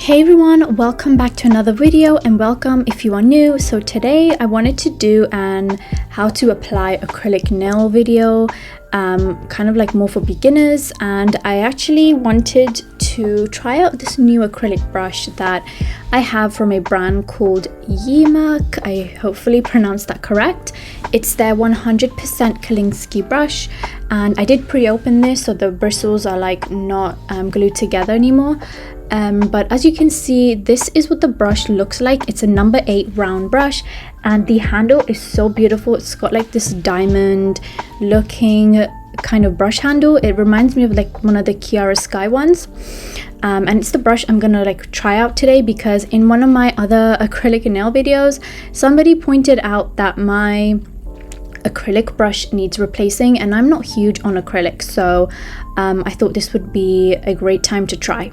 Hey everyone, welcome back to another video and welcome if you are new. So today I wanted to do an how to apply acrylic nail video, kind of like more for beginners, and I actually wanted to try out this new acrylic brush that I have from a brand called Yimak. I hopefully pronounced that correct. It's their 100% Kalinsky brush, and I did pre-open this so the bristles are like not glued together anymore. But as you can see, this is what the brush looks like. It's a number 8 round brush and the handle is so beautiful. It's got like this diamond looking kind of brush handle. It reminds me of like one of the Kiara Sky ones, and it's the brush I'm gonna like try out today because in one of my other acrylic nail videos somebody pointed out that my acrylic brush needs replacing and I'm not huge on acrylic, so I thought this would be a great time to try.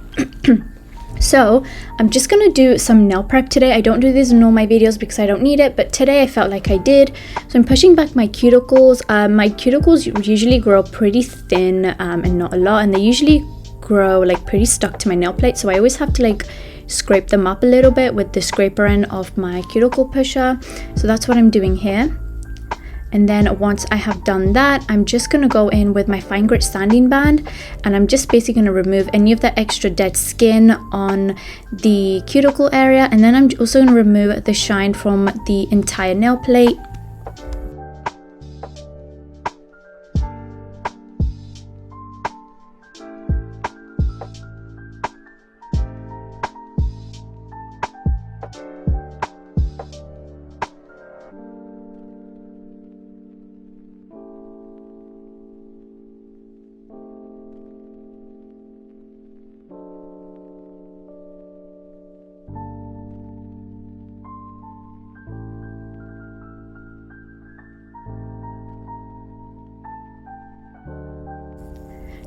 So I'm just gonna do some nail prep today. I don't do this in all my videos because I don't need it, but today I felt like I did. So I'm pushing back my cuticles. My cuticles usually grow pretty thin and not a lot, and they usually grow like pretty stuck to my nail plate, so I always have to like scrape them up a little bit with the scraper end of my cuticle pusher. So that's what I'm doing here. And then once I have done that, I'm just gonna go in with my fine grit sanding band and I'm just basically gonna remove any of that extra dead skin on the cuticle area, and then I'm also gonna remove the shine from the entire nail plate.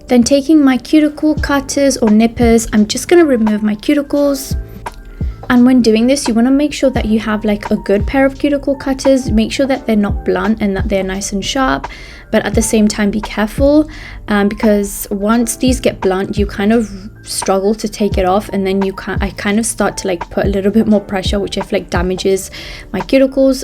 Then taking my cuticle cutters or nippers, I'm just going to remove my cuticles. And when doing this, you want to make sure that you have like a good pair of cuticle cutters. Make sure that they're not blunt and that they're nice and sharp, but at the same time be careful because once these get blunt, you kind of struggle to take it off, and then I kind of start to like put a little bit more pressure, which I feel like damages my cuticles.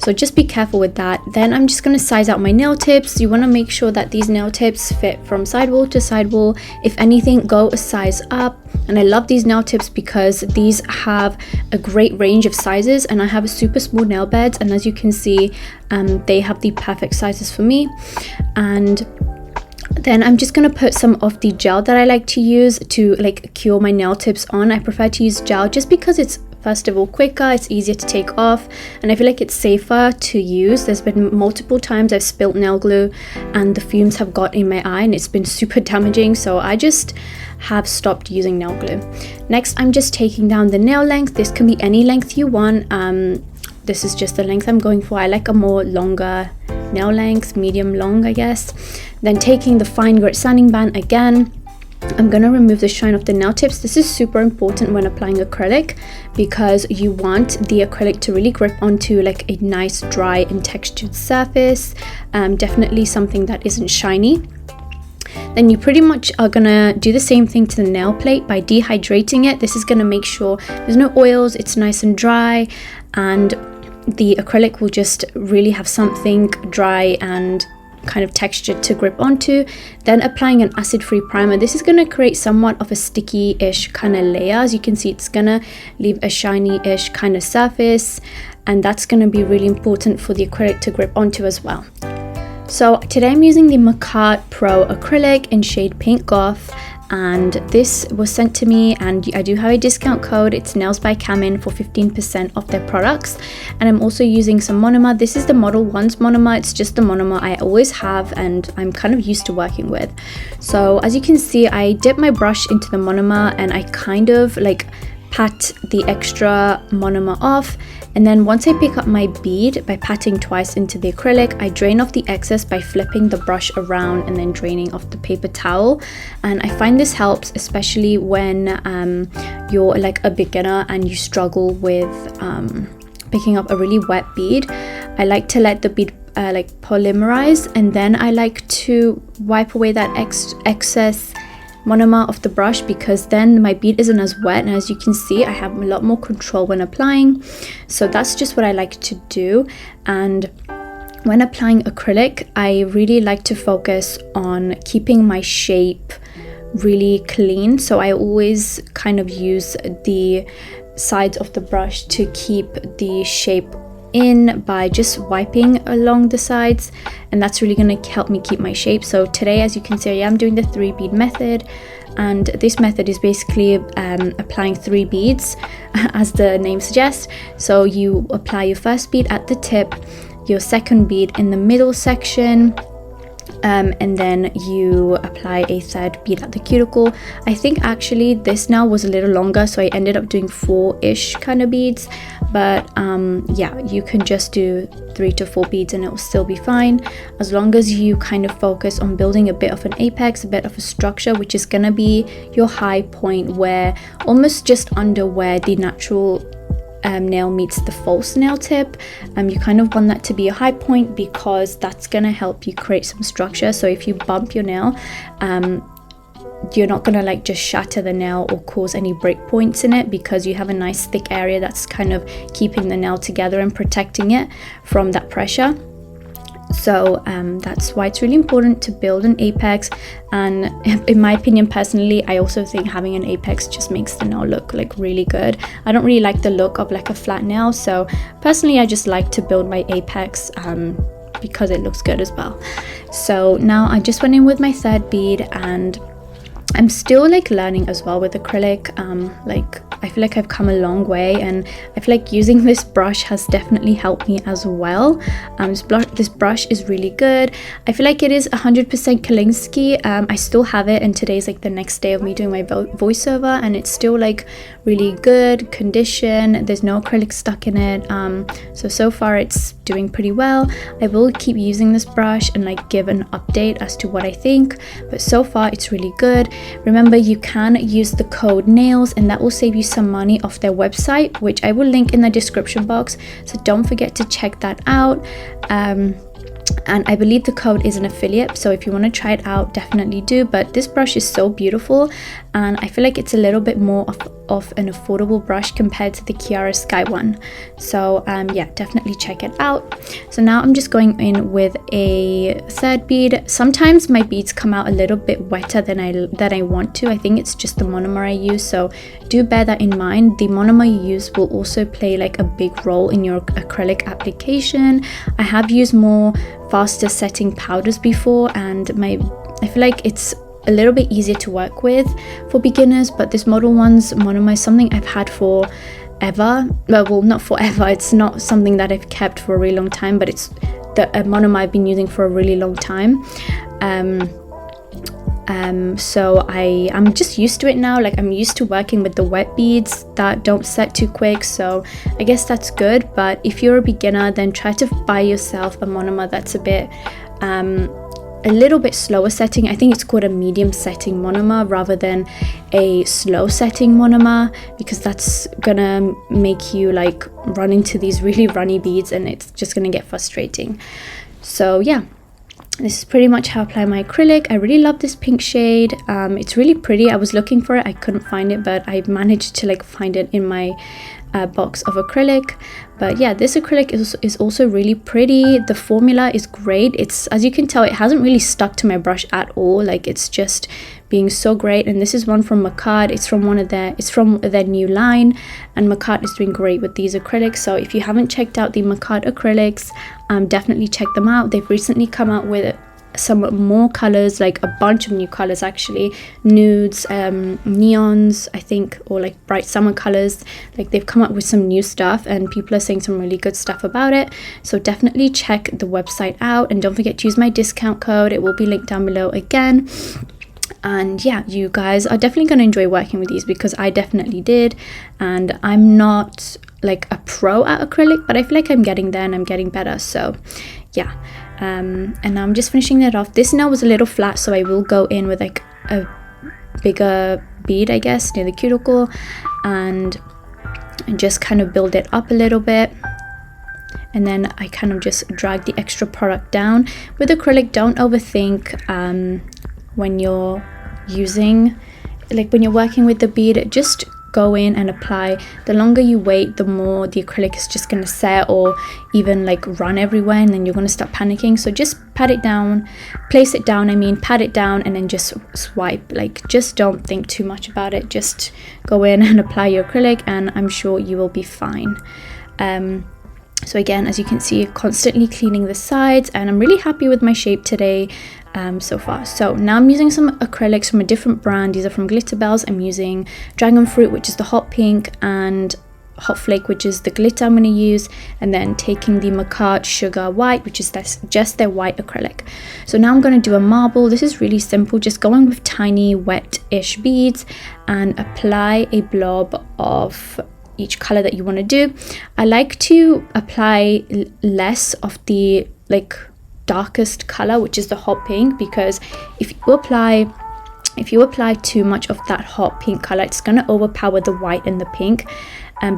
So just be careful with that. Then I'm just going to size out my nail tips. You want to make sure that these nail tips fit from sidewall to sidewall. If anything, go a size up. And I love these nail tips because these have a great range of sizes, and I have a super small nail beds, and as you can see, they have the perfect sizes for me. And then I'm just going to put some of the gel that I like to use to like cure my nail tips on. I prefer to use gel just because it's first of all quicker, it's easier to take off, and I feel like it's safer to use. There's been multiple times I've spilt nail glue and the fumes have got in my eye and it's been super damaging, so I just have stopped using nail glue. Next, I'm just taking down the nail length. This can be any length you want. This is just the length I'm going for. I like a more longer nail length, medium long I guess. Then taking the fine grit sanding band again, I'm going to remove the shine off the nail tips. This is super important when applying acrylic because you want the acrylic to really grip onto like a nice dry and textured surface, definitely something that isn't shiny. Then you pretty much are gonna do the same thing to the nail plate by dehydrating it. This is gonna make sure there's no oils, it's nice and dry, and the acrylic will just really have something dry and kind of textured to grip onto. Then applying an acid-free primer. This is going to create somewhat of a sticky-ish kind of layer. As you can see, it's going to leave a shiny-ish kind of surface, and that's going to be really important for the acrylic to grip onto as well. So today I'm using the Macart Pro acrylic in shade Paint Goth, and this was sent to me, and I do have a discount code. It's Nails by Camin for 15% off their products. And I'm also using some monomer. This is the Model 1's monomer. It's just the monomer I always have and I'm kind of used to working with. So as you can see, I dip my brush into the monomer and I kind of like pat the extra monomer off, and then once I pick up my bead by patting twice into the acrylic, I drain off the excess by flipping the brush around and then draining off the paper towel. And I find this helps especially when you're like a beginner and you struggle with picking up a really wet bead. I like to let the bead like polymerize, and then I like to wipe away that excess monomer of the brush, because then my bead isn't as wet, and as you can see I have a lot more control when applying. So that's just what I like to do. And when applying acrylic, I really like to focus on keeping my shape really clean. So I always kind of use the sides of the brush to keep the shape in by just wiping along the sides, and that's really going to help me keep my shape. So today, as you can see, I am doing the 3 bead method, and this method is basically applying 3 beads as the name suggests. So you apply your first bead at the tip, your second bead in the middle section, and then you apply a 3rd bead at the cuticle. I think actually this now was a little longer, so I ended up doing 4-ish kind of beads, but yeah, you can just do 3 to 4 beads and it will still be fine, as long as you kind of focus on building a bit of an apex, a bit of a structure, which is gonna be your high point, where almost just under where the natural nail meets the false nail tip. You kind of want that to be a high point, because that's gonna help you create some structure. So if you bump your nail, you're not gonna like just shatter the nail or cause any break points in it, because you have a nice thick area that's kind of keeping the nail together and protecting it from that pressure. So that's why it's really important to build an apex. And in my opinion personally, I also think having an apex just makes the nail look like really good. I don't really like the look of like a flat nail, so personally I just like to build my apex because it looks good as well. So now I just went in with my 3rd bead, and I'm still like learning as well with acrylic. Like I feel like I've come a long way, and I feel like using this brush has definitely helped me as well. This brush is really good. I feel like it is 100% Kolinsky. I still have it, and today's like the next day of me doing my voiceover, and it's still like really good condition. There's no acrylic stuck in it. So far it's doing pretty well. I will keep using this brush and like give an update as to what I think, but so far it's really good. Remember, you can use the code NAILS, and that will save you some money off their website, which I will link in the description box, so don't forget to check that out. And I believe the code is an affiliate, so if you want to try it out, definitely do. But this brush is so beautiful, and I feel like it's a little bit more of an affordable brush compared to the Kiara Sky one. So yeah, definitely check it out. So now I'm just going in with a 3rd bead. Sometimes my beads come out a little bit wetter than I want to. I think it's just the monomer I use, so do bear that in mind. The monomer you use will also play like a big role in your acrylic application. I have used more faster setting powders before, and I feel like it's a little bit easier to work with for beginners, but this Model 1's monomer is something I've had for ever. Well, not forever, it's not something that I've kept for a really long time, but it's the monomer I've been using for a really long time. So I'm just used to it now. Like, I'm used to working with the wet beads that don't set too quick, so I guess that's good. But if you're a beginner, then try to buy yourself a monomer that's a little bit slower setting. I think it's called a medium setting monomer rather than a slow setting monomer, because that's gonna make you like run into these really runny beads, and it's just gonna get frustrating. So yeah, this is pretty much how I apply my acrylic. I really love this pink shade. It's really pretty. I was looking for it, I couldn't find it, but I managed to like find it in my box of acrylic. But yeah, this acrylic is also really pretty. The formula is great. It's, as you can tell, it hasn't really stuck to my brush at all. Like, it's just being so great. And this is one from Macad. It's from their new line, and Macad is doing great with these acrylics. So if you haven't checked out the Macad acrylics, definitely check them out. They've recently come out with some more colors, like a bunch of new colors actually, nudes, neons, I think, or like bright summer colors. Like, they've come up with some new stuff, and people are saying some really good stuff about it. So definitely check the website out, and don't forget to use my discount code. It will be linked down below again. And yeah, you guys are definitely going to enjoy working with these, because I definitely did. And I'm not like a pro at acrylic, but I feel like I'm getting there and I'm getting better. So yeah, and now I'm just finishing it off. This nail was a little flat, so I will go in with like a bigger bead, I guess, near the cuticle, and just kind of build it up a little bit. And then I kind of just drag the extra product down. With acrylic, don't overthink when you're using, like when you're working with the bead, just go in and apply. The longer you wait, the more the acrylic is just going to set or even like run everywhere, and then you're going to start panicking. So just pat it down, place it down, pat it down, and then just swipe. Like, just don't think too much about it. Just go in and apply your acrylic, and I'm sure you will be fine. So again, as you can see, constantly cleaning the sides, and I'm really happy with my shape today so far. So now I'm using some acrylics from a different brand. These are from Glitterbels. I'm using Dragon Fruit, which is the hot pink, and Hot Flake, which is the glitter I'm going to use, and then taking the Macart Sugar White, which is just their white acrylic. So now I'm going to do a marble. This is really simple, just going with tiny wet-ish beads and apply a blob of each color that you want to do. I like to apply less of the like darkest color, which is the hot pink, because if you apply too much of that hot pink color, it's going to overpower the white and the pink,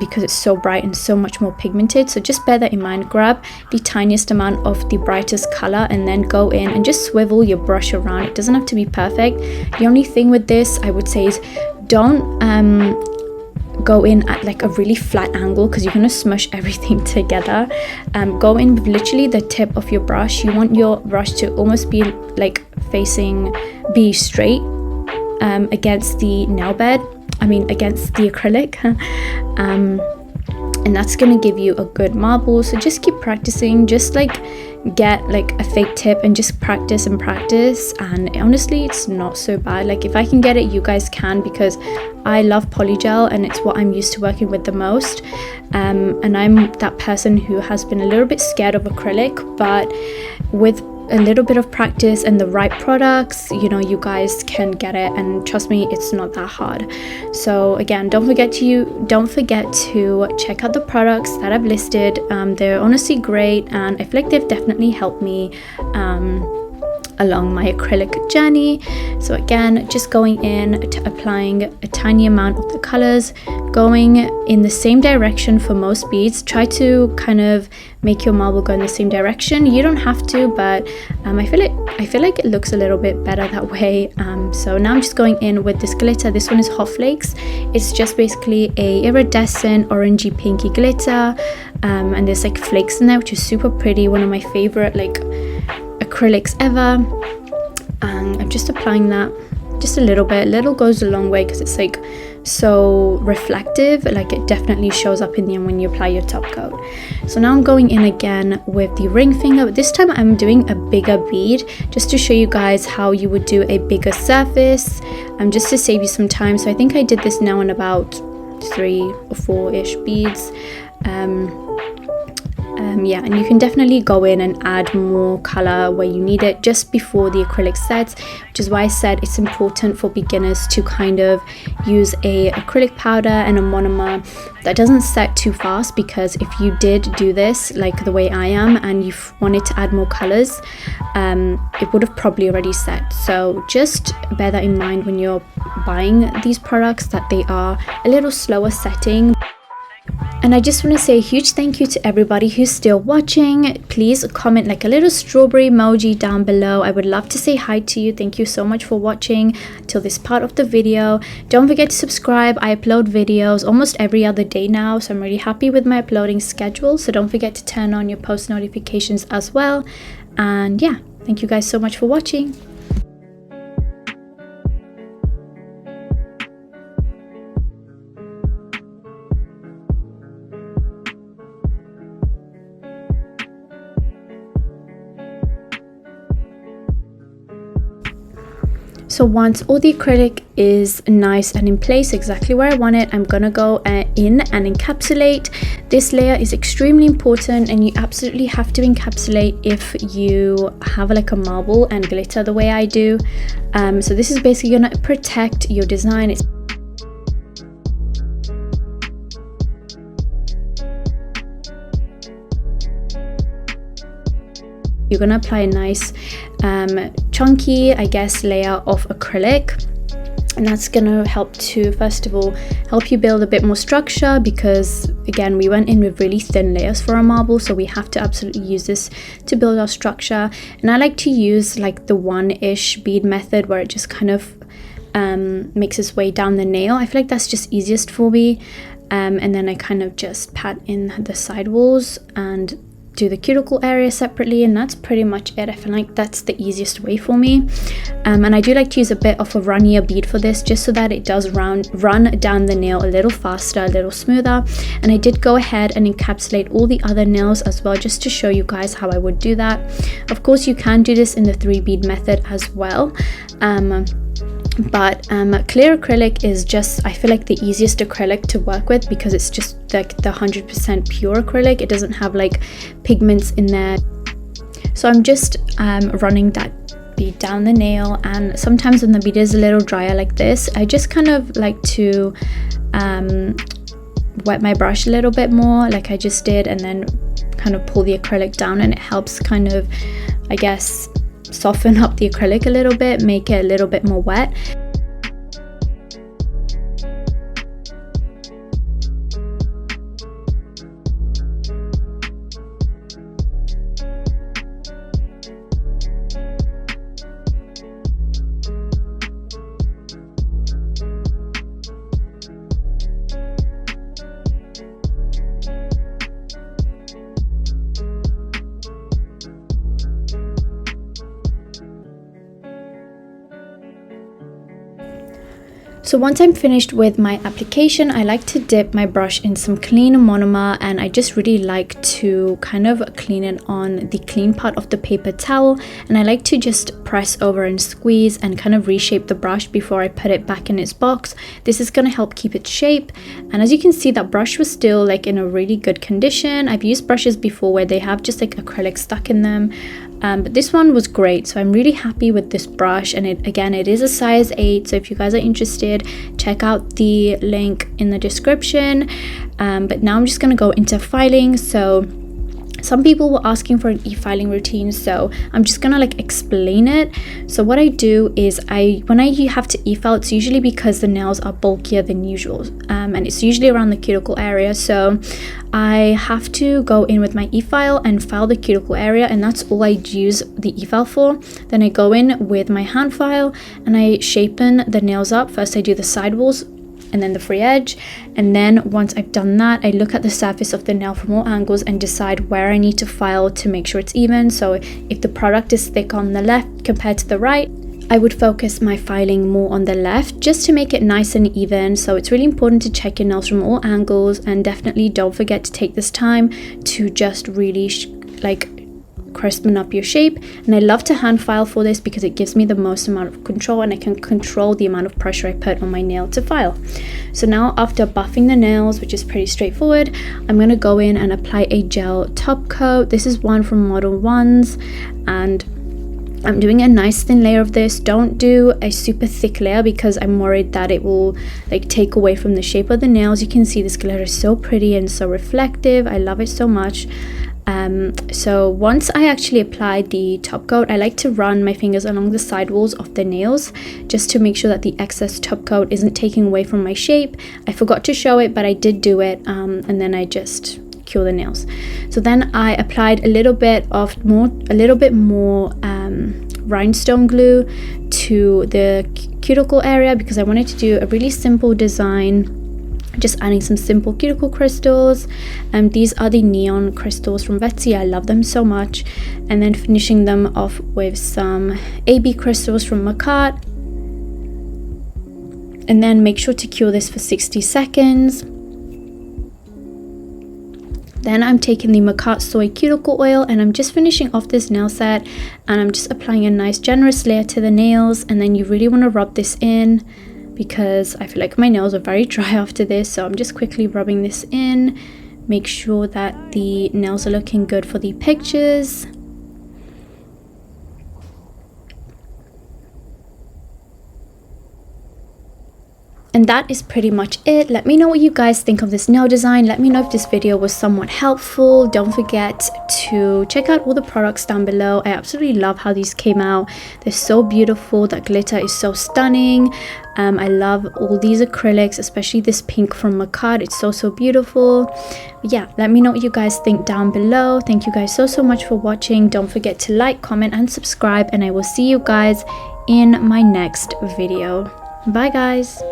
because it's so bright and so much more pigmented. So just bear that in mind. Grab the tiniest amount of the brightest color and then go in and just swivel your brush around. It doesn't have to be perfect. The only thing with this, I would say, is don't go in at like a really flat angle, because you're going to smush everything together. Go in with literally the tip of your brush. You want your brush to almost be like be straight against the nail bed, against the acrylic. And that's going to give you a good marble. So just keep practicing, just like get like a fake tip and just practice and practice, and honestly it's not so bad. Like, if I can get it, you guys can, because I love polygel and it's what I'm used to working with the most. And I'm that person who has been a little bit scared of acrylic, but with a little bit of practice and the right products, you guys can get it, and trust me, it's not that hard. So again, don't forget to check out the products that I've listed. They're honestly great, and I feel like they've definitely helped me along my acrylic journey. So again, just going in to applying a tiny amount of the colors, going in the same direction for most beads. Try to kind of make your marble go in the same direction. You don't have to, but I feel like it looks a little bit better that way. So now I'm just going in with this glitter. This one is Hot Flakes. It's just basically a iridescent orangey pinky glitter, and there's like flakes in there, which is super pretty. One of my favorite like acrylics ever. And I'm just applying that just a little bit. Little goes a long way, because it's like so reflective. Like, it definitely shows up in the end when you apply your top coat. So now I'm going in again with the ring finger, but this time I'm doing a bigger bead, just to show you guys how you would do a bigger surface, just to save you some time. So I think I did this now in about 3 or 4-ish beads. Yeah, and you can definitely go in and add more color where you need it just before the acrylic sets, which is why I said it's important for beginners to kind of use a acrylic powder and a monomer that doesn't set too fast, because if you did do this like the way I am and you wanted to add more colors, it would have probably already set. So just bear that in mind when you're buying these products, that they are a little slower setting. And I just want to say a huge thank you to everybody who's still watching. Please comment like a little strawberry emoji down below. I would love to say hi to you. Thank you so much for watching till this part of the video. Don't forget to subscribe. I upload videos almost every other day now, so I'm really happy with my uploading schedule. So don't forget to turn on your post notifications as well. And yeah, thank you guys so much for watching. So once all the acrylic is nice and in place exactly where I want it, I'm gonna go in and encapsulate. This layer is extremely important, and you absolutely have to encapsulate if you have like a marble and glitter the way I do. So this is basically gonna protect your design. You're gonna apply a nice chunky, I guess, layer of acrylic, and that's gonna help to, first of all, help you build a bit more structure, because again, we went in with really thin layers for our marble, so we have to absolutely use this to build our structure. And I like to use like the 1-ish bead method, where it just kind of makes its way down the nail. I feel like that's just easiest for me. And then I kind of just pat in the sidewalls and do the cuticle area separately, and that's pretty much it. I feel like that's the easiest way for me. And I do like to use a bit of a runnier bead for this, just so that it does run down the nail a little faster, a little smoother. And I did go ahead and encapsulate all the other nails as well, just to show you guys how I would do that. Of course, you can do this in the 3 bead method as well. But clear acrylic is just, I feel like, the easiest acrylic to work with, because it's just like the 100% pure acrylic. It doesn't have like pigments in there. So I'm just running that bead down the nail, and sometimes when the bead is a little drier like this, I just kind of like to wet my brush a little bit more like I just did, and then kind of pull the acrylic down, and it helps kind of, I guess, soften up the acrylic a little bit, make it a little bit more wet. So once I'm finished with my application, I like to dip my brush in some clean monomer, and I just really like to kind of clean it on the clean part of the paper towel, and I like to just press over and squeeze and kind of reshape the brush before I put it back in its box. This is going to help keep its shape, and as you can see, that brush was still like in a really good condition. I've used brushes before where they have just like acrylic stuck in them, but this one was great, so I'm really happy with this brush. And it is a size 8, so if you guys are interested, check out the link in the description. But now I'm just going to go into filing. So some people were asking for an e-filing routine, so I'm just gonna like explain it. So what I do is when I have to e-file, it's usually because the nails are bulkier than usual, and it's usually around the cuticle area. So I have to go in with my e-file and file the cuticle area, and that's all I use the e-file for. Then I go in with my hand file and I shapen the nails up. First I do the sidewalls and then the free edge, and then once I've done that, I look at the surface of the nail from all angles and decide where I need to file to make sure it's even. So if the product is thick on the left compared to the right, I would focus my filing more on the left, just to make it nice and even. So it's really important to check your nails from all angles, and definitely don't forget to take this time to just really crispen up your shape. And I love to hand file for this because it gives me the most amount of control, and I can control the amount of pressure I put on my nail to file. So now, after buffing the nails, which is pretty straightforward, I'm going to go in and apply a gel top coat. This is one from Model Ones, and I'm doing a nice thin layer of this. Don't do a super thick layer because I'm worried that it will like take away from the shape of the nails. You can see this glitter is so pretty and so reflective. I love it so much. So once I actually apply the top coat, I like to run my fingers along the sidewalls of the nails, just to make sure that the excess top coat isn't taking away from my shape. I forgot to show it, but I did do it, and then I just cure the nails. So then I applied a little bit more rhinestone glue to the cuticle area, because I wanted to do a really simple design, just adding some simple cuticle crystals. These are the neon crystals from Betsy. I love them so much. And then finishing them off with some AB crystals from Makat. And then make sure to cure this for 60 seconds. Then I'm taking the Makat Soy Cuticle Oil, and I'm just finishing off this nail set, and I'm just applying a nice generous layer to the nails. And then you really want to rub this in, because I feel like my nails are very dry after this. So I'm just quickly rubbing this in. Make sure that the nails are looking good for the pictures. And that is pretty much it. Let me know what you guys think of this nail design. Let me know if this video was somewhat helpful. Don't forget to check out all the products down below. I absolutely love how these came out. They're so beautiful. That glitter is so stunning. I love all these acrylics, especially this pink from Makat. It's so beautiful. But yeah, let me know what you guys think down below. Thank you guys so much for watching. Don't forget to like, comment, and subscribe, and I will see you guys in my next video. Bye guys.